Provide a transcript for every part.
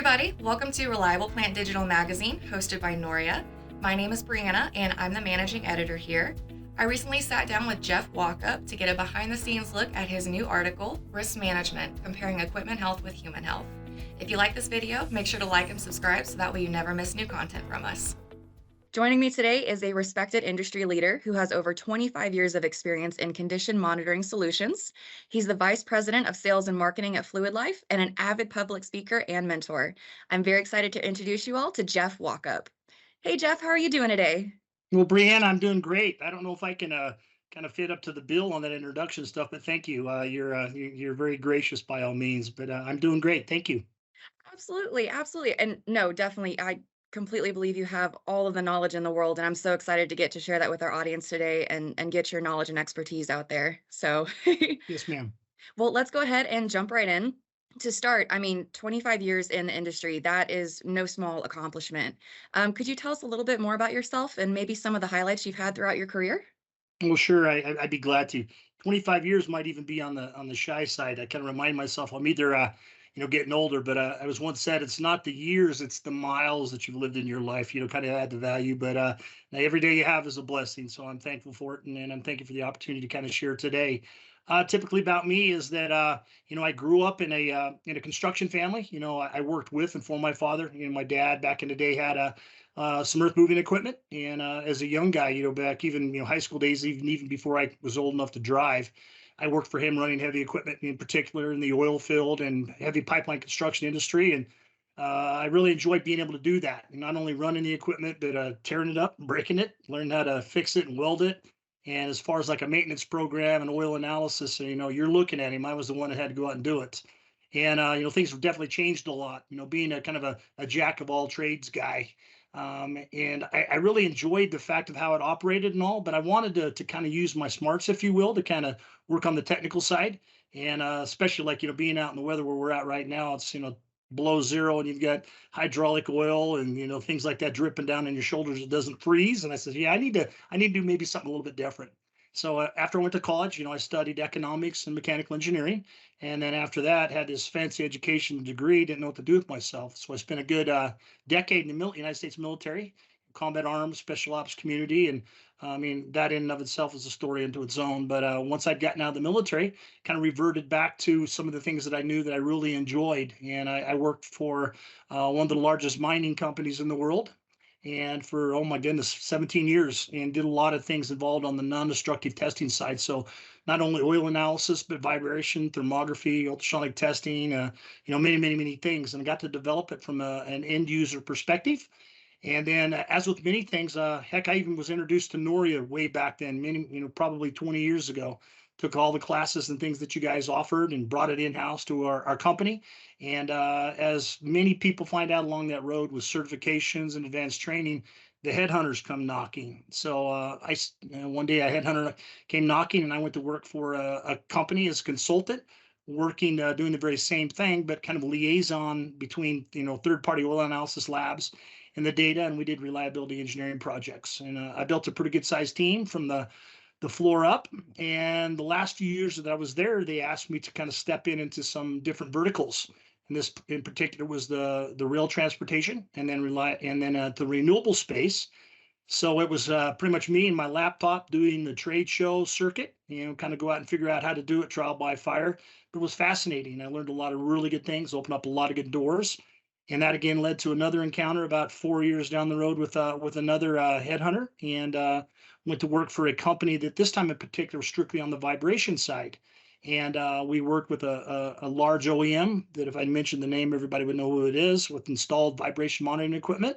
everybody. Welcome to Reliable Plant Digital Magazine, hosted by Noria. My name is Brianna, and I'm the managing editor here. I recently sat down with Jeff Walkup to get a behind-the-scenes look at his new article, Risk Management, Comparing Equipment Health with Human Health. If you like this video, make sure to like and subscribe so that way you never miss new content from us. Joining me today is a respected industry leader who has over 25 years of experience in condition monitoring solutions. He's the vice president of sales and marketing at Fluid Life and an avid public speaker and mentor. I'm very excited to introduce you all to Jeff Walkup. Hey, Jeff, how are you doing today? Well, Brianne, I'm doing great. I don't know if I can kind of fit up to the bill on that introduction stuff, but thank you. You're very gracious by all means. But I'm doing great. Thank you. Absolutely, absolutely. And no, definitely, I completely believe you have all of the knowledge in the world, and I'm so excited to get to share that with our audience today and get your knowledge and expertise out there. So Yes, ma'am. well, let's go ahead and jump right in. To start, I mean, 25 years in the industry, that is no small accomplishment. Could you tell us a little bit more about yourself and maybe some of the highlights you've had throughout your career? Well, sure. I'd be glad to. 25 years might even be on the shy side. I kind of remind myself I'm either getting older, but I was once said it's not the years, it's the miles that you've lived in your life. Kind of add the value. But now every day you have is a blessing, so I'm thankful for it, and I'm thankful for the opportunity to kind of share today. Typically about me is that I grew up in a construction family. I worked with and for my father. My dad back in the day had some earth moving equipment. And as a young guy, back even high school days, even before I was old enough to drive, I worked for him running heavy equipment, in particular in the oil field and heavy pipeline construction industry. And I really enjoyed being able to do that, and not only running the equipment, but tearing it up, breaking it, learning how to fix it and weld it. And as far as like a maintenance program and oil analysis, you're looking at him. I was the one that had to go out and do it. And things have definitely changed a lot. Being a kind of a jack of all trades guy, and I really enjoyed the fact of how it operated and all. But I wanted to kind of use my smarts, if you will, to kind of work on the technical side, and especially like being out in the weather where we're at right now. It's below zero, and you've got hydraulic oil and things like that dripping down in your shoulders. It doesn't freeze. And I said, yeah, I need to do maybe something a little bit different. So after I went to college, I studied economics and mechanical engineering, and then after that, had this fancy education degree. Didn't know what to do with myself, so I spent a good decade in the United States military, combat arms, special ops community, and I mean that in and of itself is a story into its own. But once I'd gotten out of the military, kind of reverted back to some of the things that I knew that I really enjoyed, and I worked for one of the largest mining companies in the world, and for, oh my goodness, 17 years, and did a lot of things involved on the non-destructive testing side. So not only oil analysis, but vibration, thermography, ultrasonic testing, many, many, many things. And I got to develop it from an end user perspective. And then, as with many things, heck, I even was introduced to Noria way back then, many, probably 20 years ago. Took all the classes and things that you guys offered and brought it in house to our company. And as many people find out along that road with certifications and advanced training, the headhunters come knocking. So one day a headhunter came knocking, and I went to work for a company as a consultant, working doing the very same thing, but kind of liaison between third-party oil analysis labs and the data, and we did reliability engineering projects. And I built a pretty good sized team from the floor up. And the last few years that I was there, they asked me to kind of step into some different verticals. And this in particular was the rail transportation, and then the renewable space. So it was pretty much me and my laptop doing the trade show circuit, kind of go out and figure out how to do it, trial by fire. But it was fascinating. I learned a lot of really good things, opened up a lot of good doors. And that again led to another encounter about 4 years down the road with another headhunter, and went to work for a company that this time in particular was strictly on the vibration side. And we worked with a large OEM that, if I mentioned the name, everybody would know who it is, with installed vibration monitoring equipment.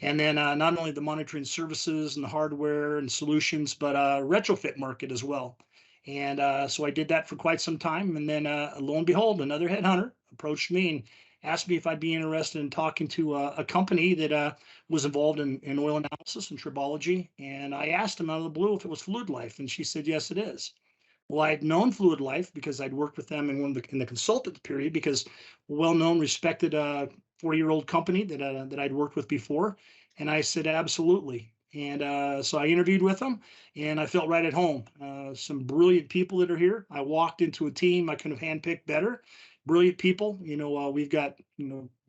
And then not only the monitoring services and the hardware and solutions, but retrofit market as well. And so I did that for quite some time. And then lo and behold, another headhunter approached me and asked me if I'd be interested in talking to a company that was involved in oil analysis and tribology. And I asked him out of the blue if it was Fluid Life, and she said, yes, it is. Well, I had known Fluid Life because I'd worked with them in the consultant period, because well-known, respected 40-year-old company that I'd worked with before. And I said, absolutely. And so I interviewed with them, and I felt right at home. Some brilliant people that are here. I walked into a team I couldn't have handpicked better. Brilliant people. We've got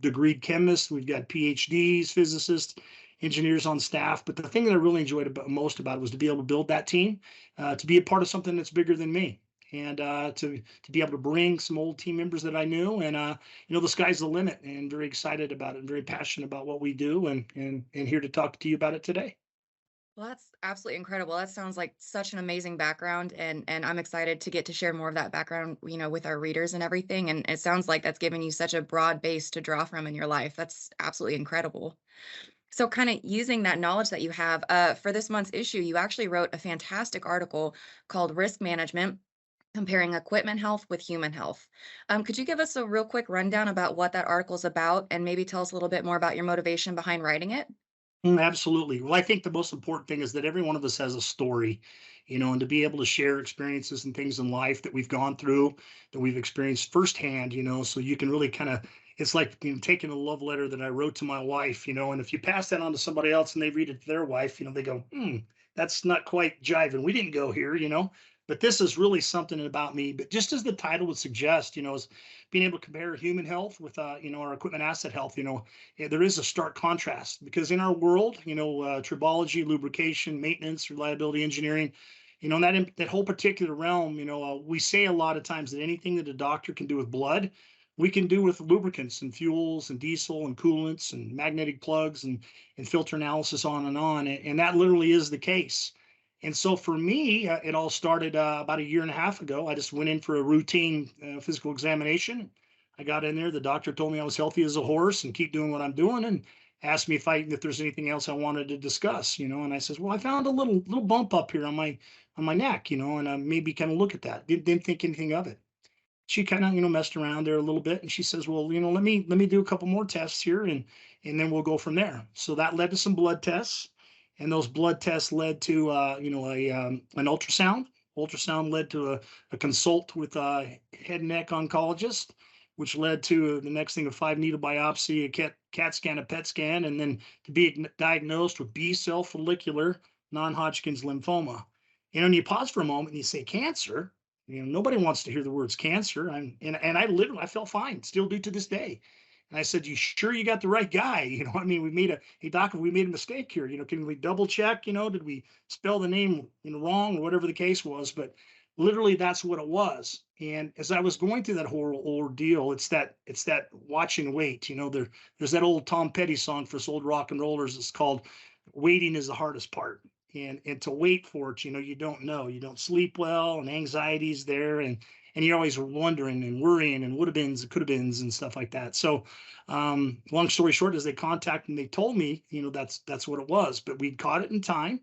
degreed chemists, we've got PhDs, physicists, engineers on staff. But the thing that I really enjoyed most about it was to be able to build that team, to be a part of something that's bigger than me, and to be able to bring some old team members that I knew, and the sky's the limit. And very excited about it, and very passionate about what we do, and here to talk to you about it today. Well, that's absolutely incredible. That sounds like such an amazing background, and I'm excited to get to share more of that background, with our readers and everything. And it sounds like that's given you such a broad base to draw from in your life. That's absolutely incredible. So, kind of using that knowledge that you have, for this month's issue, you actually wrote a fantastic article called "Risk Management: Comparing Equipment Health with Human Health." Could you give us a real quick rundown about what that article is about, and maybe tell us a little bit more about your motivation behind writing it? Absolutely. Well, I think the most important thing is that every one of us has a story, and to be able to share experiences and things in life that we've gone through, that we've experienced firsthand, so you can really kind of, it's like taking a love letter that I wrote to my wife, and if you pass that on to somebody else and they read it to their wife, they go, that's not quite jiving. We didn't go here. But this is really something about me. But just as the title would suggest, is being able to compare human health with, our equipment asset health. There is a stark contrast because in our world, tribology, lubrication, maintenance, reliability engineering, in that whole particular realm, we say a lot of times that anything that a doctor can do with blood, we can do with lubricants and fuels and diesel and coolants and magnetic plugs and filter analysis, on and on. And that literally is the case. And so for me, it all started about a year and a half ago. I just went in for a routine physical examination. I got in there. The doctor told me I was healthy as a horse and keep doing what I'm doing, and asked me if there's anything else I wanted to discuss. And I says, well, I found a little bump up here on my neck, and maybe kind of look at that. Didn't think anything of it. She kind of messed around there a little bit, and she says, well, let me do a couple more tests here, and then we'll go from there. So that led to some blood tests, and those blood tests led to an ultrasound led to a consult with a head and neck oncologist, which led to the next thing, a 5 needle biopsy, a CAT scan, a PET scan, and then to be diagnosed with B cell follicular non-Hodgkin's lymphoma. And you pause for a moment and you say, cancer? Nobody wants to hear the words cancer. And I literally, I felt fine, still do to this day. And I said, you sure you got the right guy? I mean, we made hey, doc, we made a mistake here. Can we double check? Did we spell the name wrong, or whatever the case was? But literally, that's what it was. And as I was going through that whole ordeal, it's that watch and wait. There's that old Tom Petty song for us old rock and rollers. It's called "Waiting is the hardest part." And to wait for it, you don't know, you don't sleep well, and anxiety's there, and you're always wondering and worrying and would have beens and could have beens and stuff like that. So long story short, as they contacted me, they told me, that's what it was, but we'd caught it in time,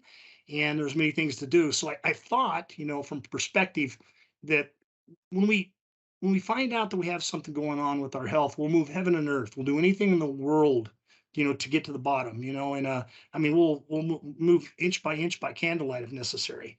and there's many things to do. So I thought, from perspective, that when we when we find out that we have something going on with our health, we'll move heaven and earth. We'll do anything in the world, to get to the bottom. And I mean, we'll move inch by candlelight if necessary.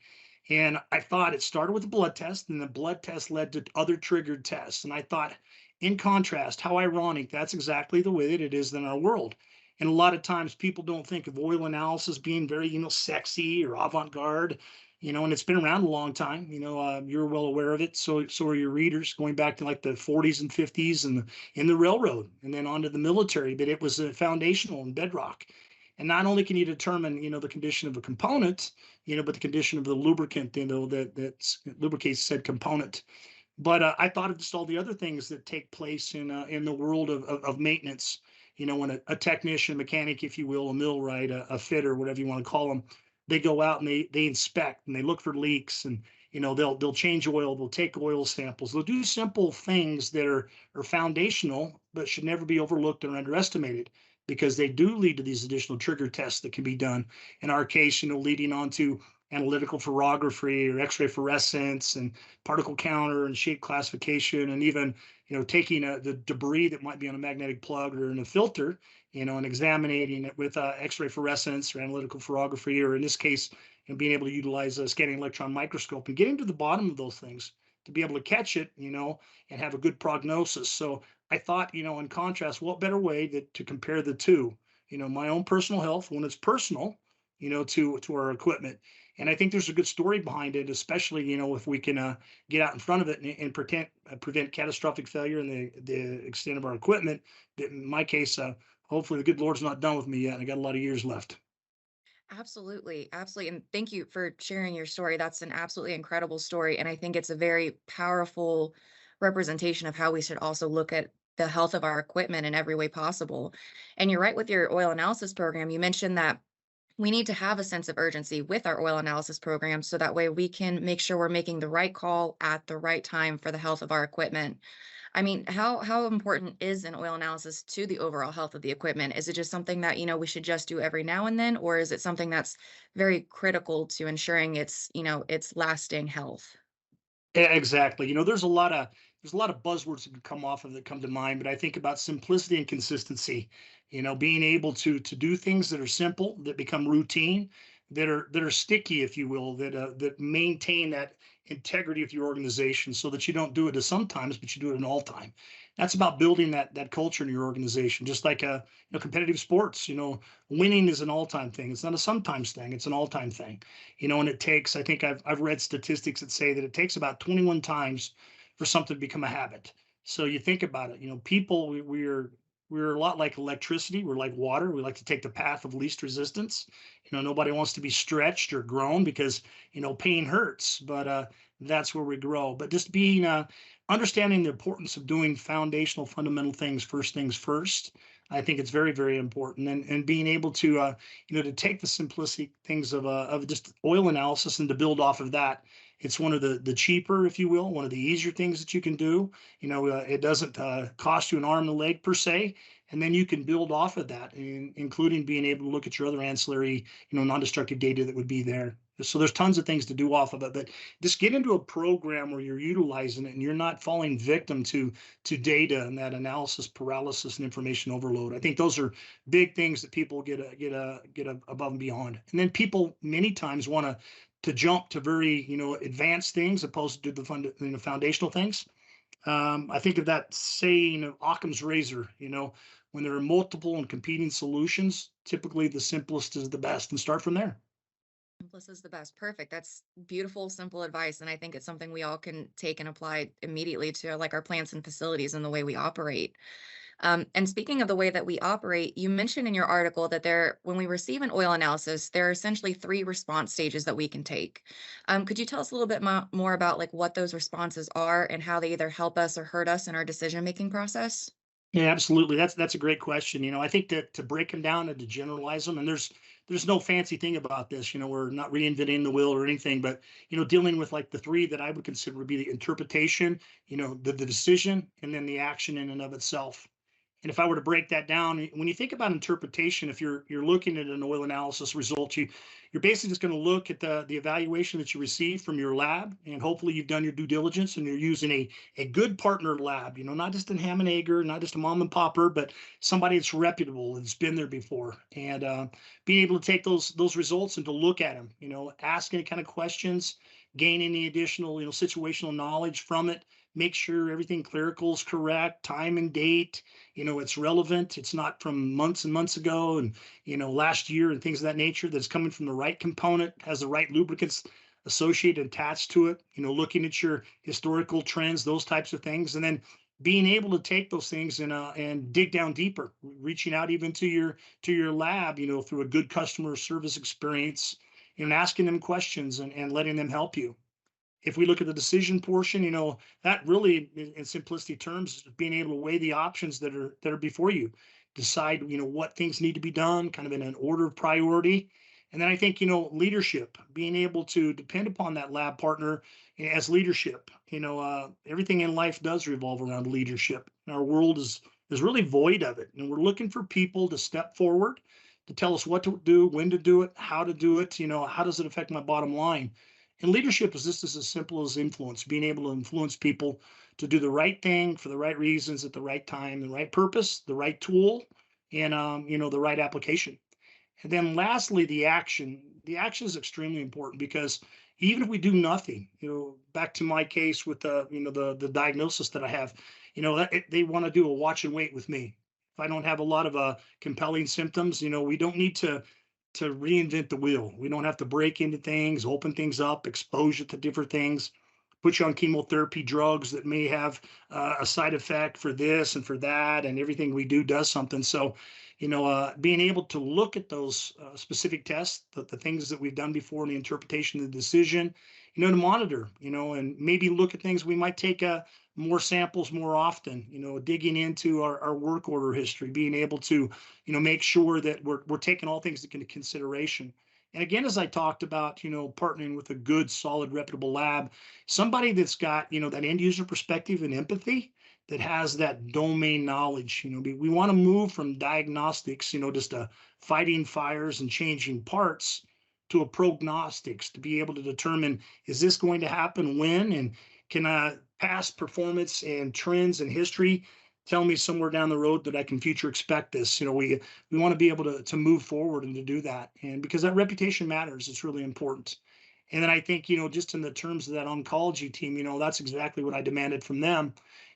And I thought it started with a blood test, and the blood test led to other triggered tests. And I thought, in contrast, how ironic, that's exactly the way that it is in our world. And a lot of times people don't think of oil analysis being very, sexy or avant-garde, and it's been around a long time. You're well aware of it. So are your readers, going back to like the 40s and 50s, and in the railroad, and then onto the military. But it was a foundational and bedrock. And not only can you determine, the condition of a component, but the condition of the lubricant, that lubricates said component. But I thought of just all the other things that take place in the world of maintenance. When a technician, mechanic, if you will, a millwright, a fitter, whatever you want to call them, they go out and they inspect and they look for leaks, and they'll change oil, they'll take oil samples, they'll do simple things that are foundational but should never be overlooked or underestimated, because they do lead to these additional trigger tests that can be done. In our case, leading on to analytical ferrography or X-ray fluorescence and particle counter and shape classification, and even taking the debris that might be on a magnetic plug or in a filter, and examining it with X-ray fluorescence or analytical ferrography, or in this case, being able to utilize a scanning electron microscope and getting to the bottom of those things to be able to catch it, and have a good prognosis. So I thought, in contrast, what better way to compare the two? My own personal health, when it's personal, to our equipment. And I think there's a good story behind it, especially if we can get out in front of it and prevent catastrophic failure in the extent of our equipment. In my case, hopefully the good Lord's not done with me yet, and I got a lot of years left. Absolutely, absolutely, and thank you for sharing your story. That's an absolutely incredible story, and I think it's a very powerful representation of how we should also look at the health of our equipment in every way possible. And you're right with your oil analysis program. You mentioned that we need to have a sense of urgency with our oil analysis program so that way we can make sure we're making the right call at the right time for the health of our equipment. I mean, how important is an oil analysis to the overall health of the equipment? Is it just something that, we should just do every now and then, or is it something that's very critical to ensuring its lasting health? Exactly. There's a lot of buzzwords that could come off of that come to mind, but I think about simplicity and consistency. Being able to do things that are simple, that become routine, that are sticky, if you will, that maintain that integrity of your organization, so that you don't do it as sometimes, but you do it in all time. That's about building that culture in your organization, just like competitive sports. Winning is an all time thing. It's not a sometimes thing. It's an all time thing. And it takes, I think I've read statistics that say that it takes about 21 times for something to become a habit. So you think about it, people, we're a lot like electricity. We're like water. We like to take the path of least resistance. Nobody wants to be stretched or grown because, pain hurts, but that's where we grow. But just being, understanding the importance of doing foundational, fundamental things first. I think it's very, very important, and being able to take the simplistic things of just oil analysis and to build off of that. It's one of the cheaper, if you will, one of the easier things that you can do. It doesn't cost you an arm and a leg per se, and then you can build off of that, including being able to look at your other ancillary, non-destructive data that would be there. So there's tons of things to do off of it, but just get into a program where you're utilizing it and you're not falling victim to data and that analysis paralysis and information overload. I think those are big things that people get above and beyond. And then people many times want to jump to very advanced things opposed to the foundational things. I think of that saying of Occam's razor. When there are multiple and competing solutions, typically the simplest is the best, and start from there. Simplest is the best. Perfect. That's beautiful, simple advice. And I think it's something we all can take and apply immediately to like our plants and facilities and the way we operate. And speaking of the way that we operate, you mentioned in your article that when we receive an oil analysis, there are essentially three response stages that we can take. Could you tell us a little bit more about like what those responses are and how they either help us or hurt us in our decision making process? Yeah, absolutely. That's a great question. I think that to break them down and to generalize them, and there's no fancy thing about this. We're not reinventing the wheel or anything, but dealing with like the three that I would consider would be the interpretation, the decision, and then the action in and of itself. And if I were to break that down, when you think about interpretation, if you're looking at an oil analysis result, you're basically just going to look at the evaluation that you received from your lab, and hopefully you've done your due diligence and you're using a good partner lab, not just a ham and egger, not just a mom and popper, but somebody that's reputable that's been there before, and being able to take those results and to look at them, ask any kind of questions, gain any additional situational knowledge from it, make sure everything clerical is correct, time and date, it's relevant, it's not from months and months ago and last year and things of that nature, that's coming from the right component, has the right lubricants associated attached to it, looking at your historical trends, those types of things, and then being able to take those things and dig down deeper, reaching out even to your lab, through a good customer service experience, and asking them questions and letting them help you. If we look at the decision portion, that really, in simplicity terms, is being able to weigh the options that are before you, decide, what things need to be done, kind of in an order of priority. And then I think, leadership, being able to depend upon that lab partner as leadership. Everything in life does revolve around leadership. Our world is really void of it, and we're looking for people to step forward, to tell us what to do, when to do it, how to do it. How does it affect my bottom line? And leadership is just as simple as influence, being able to influence people to do the right thing for the right reasons at the right time, the right purpose, the right tool, and the right application. And then lastly, the action. The action is extremely important because even if we do nothing, back to my case with the diagnosis that I have, they want to do a watch and wait with me. If I don't have a lot of compelling symptoms, we don't need to to reinvent the wheel. We don't have to break into things, open things up, expose you to different things, put you on chemotherapy drugs that may have a side effect for this and for that, and everything we do does something. So, being able to look at those specific tests, the things that we've done before, and the interpretation of the decision, to monitor, and maybe look at things we might take more samples more often, digging into our work order history, being able to, make sure that we're taking all things into consideration. And again, as I talked about, partnering with a good, solid, reputable lab, somebody that's got, that end user perspective and empathy, that has that domain knowledge. We want to move from diagnostics, just fighting fires and changing parts, to a prognostics, to be able to determine, is this going to happen when, and can past performance and trends and history tell me somewhere down the road that I can future expect this. We want to be able to move forward and to do that, and because that reputation matters, it's really important. And then I think, just in the terms of that oncology team, that's exactly what I demanded from them.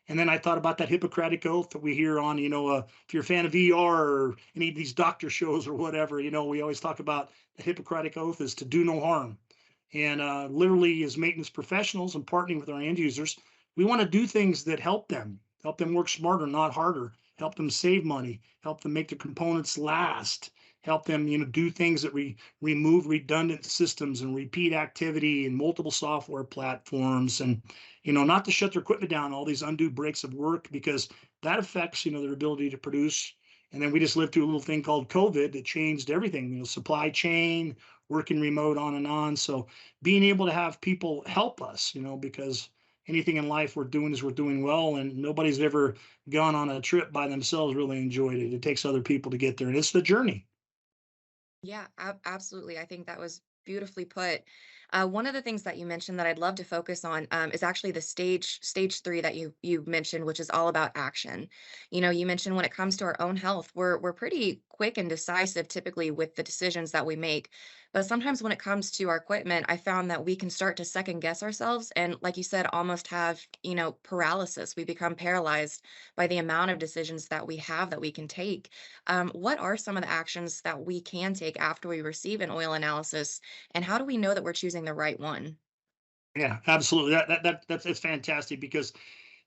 And then I thought about that Hippocratic oath that we hear on, if you're a fan of ER or any of these doctor shows or whatever, we always talk about the Hippocratic oath is to do no harm. And literally, as maintenance professionals and partnering with our end users, we want to do things that help them work smarter, not harder, help them save money, help them make the components last, help them, do things that remove redundant systems and repeat activity and multiple software platforms, and, not to shut their equipment down, all these undue breaks of work, because that affects, their ability to produce. And then we just lived through a little thing called COVID that changed everything, supply chain, working remote, on and on. So being able to have people help us, because anything in life we're doing is we're doing well, and nobody's ever gone on a trip by themselves really enjoyed it. It takes other people to get there, and it's the journey. Yeah, absolutely. I think that was beautifully put. One of the things that you mentioned that I'd love to focus on is actually the stage three that you mentioned, which is all about action. You mentioned when it comes to our own health, we're pretty quick and decisive typically with the decisions that we make. But sometimes when it comes to our equipment, I found that we can start to second guess ourselves and, like you said, almost have, paralysis. We become paralyzed by the amount of decisions that we have that we can take. What are some of the actions that we can take after we receive an oil analysis, and how do we know that we're choosing the right one? Yeah, absolutely. That's it's fantastic, because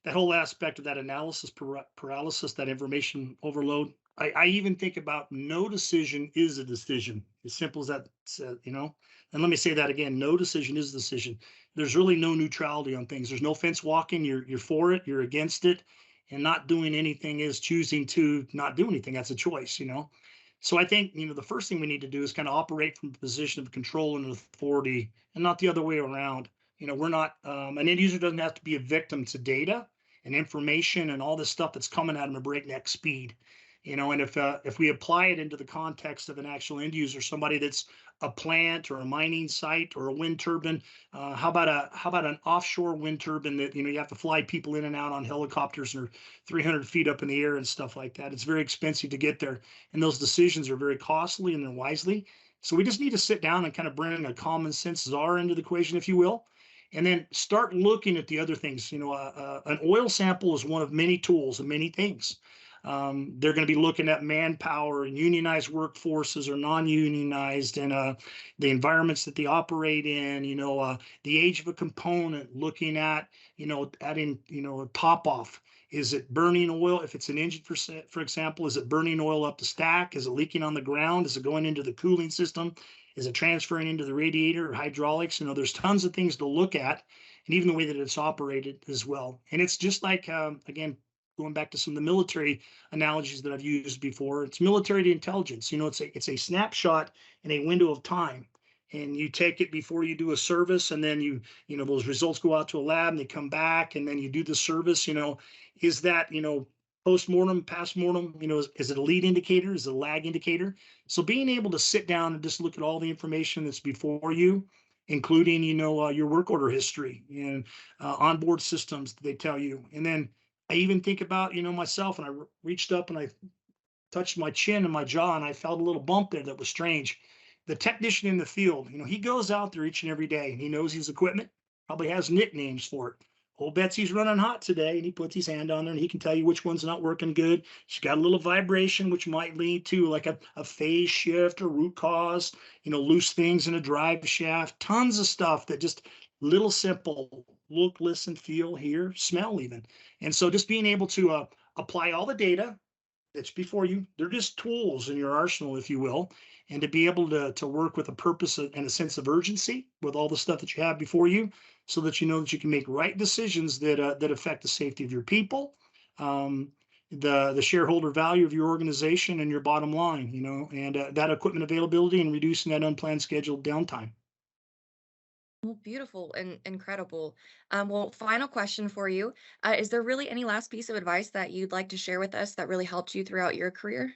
that whole aspect of that analysis paralysis, that information overload. I even think about, no decision is a decision. As simple as that, And let me say that again: no decision is a decision. There's really no neutrality on things. There's no fence walking. You're for it. You're against it, and not doing anything is choosing to not do anything. That's a choice. So I think, the first thing we need to do is kind of operate from a position of control and authority, and not the other way around. We're not, an end user doesn't have to be a victim to data and information and all this stuff that's coming at them at breakneck speed. And if we apply it into the context of an actual end user, somebody that's a plant or a mining site or a wind turbine, how about an offshore wind turbine that, you have to fly people in and out on helicopters, or 300 feet up in the air and stuff like that. It's very expensive to get there, and those decisions are very costly, and they're wisely. So we just need to sit down and kind of bring a common sense czar into the equation, if you will, and then start looking at the other things. An oil sample is one of many tools and many things. They're going to be looking at manpower and unionized workforces or non-unionized, and the environments that they operate in. The age of a component, looking at, adding, a top off. Is it burning oil? If it's an engine, for example, is it burning oil up the stack? Is it leaking on the ground? Is it going into the cooling system? Is it transferring into the radiator or hydraulics? There's tons of things to look at, and even the way that it's operated as well. And it's just like, again, going back to some of the military analogies that I've used before, it's military to intelligence. It's a snapshot in a window of time, and you take it before you do a service, and then those results go out to a lab and they come back, and then you do the service. Is that, post-mortem, past-mortem, is it a lead indicator? Is it a lag indicator? So being able to sit down and just look at all the information that's before you, including, your work order history and onboard systems that they tell you. And then I even think about, myself, and I reached up and I touched my chin and my jaw, and I felt a little bump there that was strange. The technician in the field, he goes out there each and every day, and he knows his equipment, probably has nicknames for it. Old Betsy's running hot today, and he puts his hand on there and he can tell you which one's not working good. She's got a little vibration, which might lead to like a phase shift or root cause, loose things in a drive shaft, tons of stuff that just little simple look, listen, feel, hear, smell, even. And so just being able to apply all the data that's before you. They're just tools in your arsenal, if you will, and to be able to work with a purpose and a sense of urgency with all the stuff that you have before you, so that you know that you can make right decisions that affect the safety of your people, um, the shareholder value of your organization, and your bottom line. And that equipment availability and reducing that unplanned scheduled downtime. Well, beautiful and incredible. Well, final question for you. Is there really any last piece of advice that you'd like to share with us that really helped you throughout your career?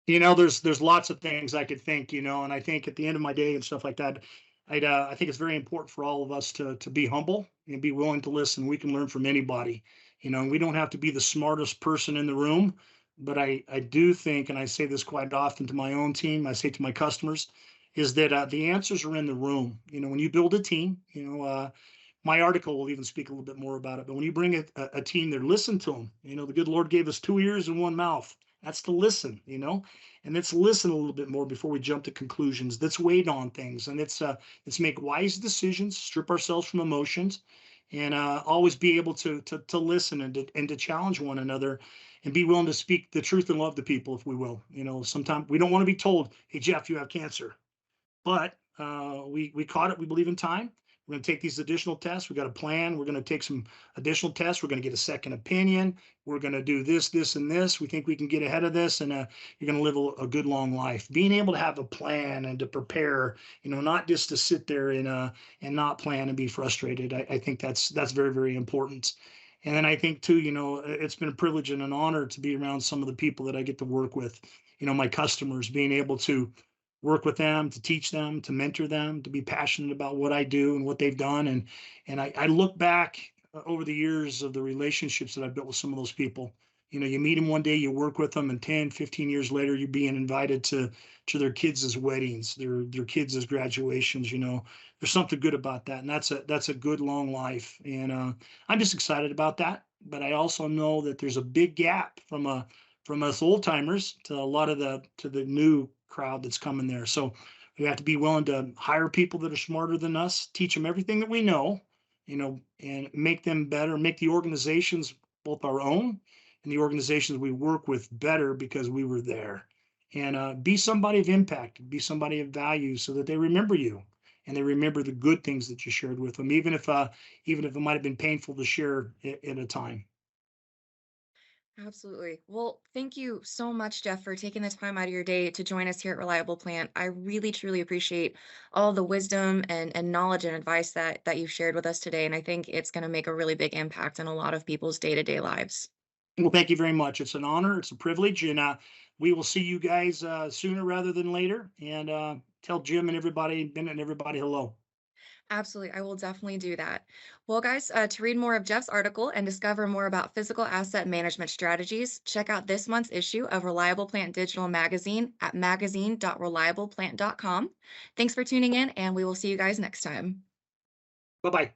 There's lots of things I could think, and I think at the end of my day and stuff like that, I think it's very important for all of us to be humble and be willing to listen. We can learn from anybody, and we don't have to be the smartest person in the room. But I do think, and I say this quite often to my own team, I say to my customers, is that the answers are in the room. When you build a team, my article will even speak a little bit more about it. But when you bring a team there, listen to them. The good Lord gave us two ears and one mouth. That's to listen, and let's listen a little bit more before we jump to conclusions. Let's wait on things, and let's make wise decisions, strip ourselves from emotions, and always be able to listen and to challenge one another, and be willing to speak the truth and love to people, if we will. Sometimes we don't want to be told, "Hey Jeff, you have cancer." But we caught it. We believe in time. We're going to take these additional tests. We got a plan. We're going to take some additional tests. We're going to get a second opinion. We're going to do this, this, and this. We think we can get ahead of this, and you're going to live a good long life. Being able to have a plan and to prepare, not just to sit there and not plan and be frustrated. I think that's very, very important. And then I think too, it's been a privilege and an honor to be around some of the people that I get to work with. My customers, being able to work with them, to teach them, to mentor them, to be passionate about what I do and what they've done. And I look back over the years of the relationships that I've built with some of those people. You meet them one day, you work with them, and 10, 15 years later, you're being invited to their kids' weddings, their kids' graduations. There's something good about that. And that's a good long life. And I'm just excited about that. But I also know that there's a big gap from us old timers to a lot of the new crowd that's coming there. So we have to be willing to hire people that are smarter than us, teach them everything that we know, and make them better, make the organizations, both our own and the organizations we work with, better because we were there. And be somebody of impact, be somebody of value, so that they remember you and they remember the good things that you shared with them, even if it might have been painful to share at a time. Absolutely. Well, thank you so much, Jeff, for taking the time out of your day to join us here at Reliable Plant. I really, truly appreciate all the wisdom and knowledge and advice that you've shared with us today. And I think it's going to make a really big impact in a lot of people's day-to-day lives. Well, thank you very much. It's an honor. It's a privilege, and we will see you guys sooner rather than later. And tell Jim and everybody, Ben and everybody, hello. Absolutely. I will definitely do that. Well, guys, to read more of Jeff's article and discover more about physical asset management strategies, check out this month's issue of Reliable Plant Digital Magazine at magazine.reliableplant.com. Thanks for tuning in, and we will see you guys next time. Bye bye.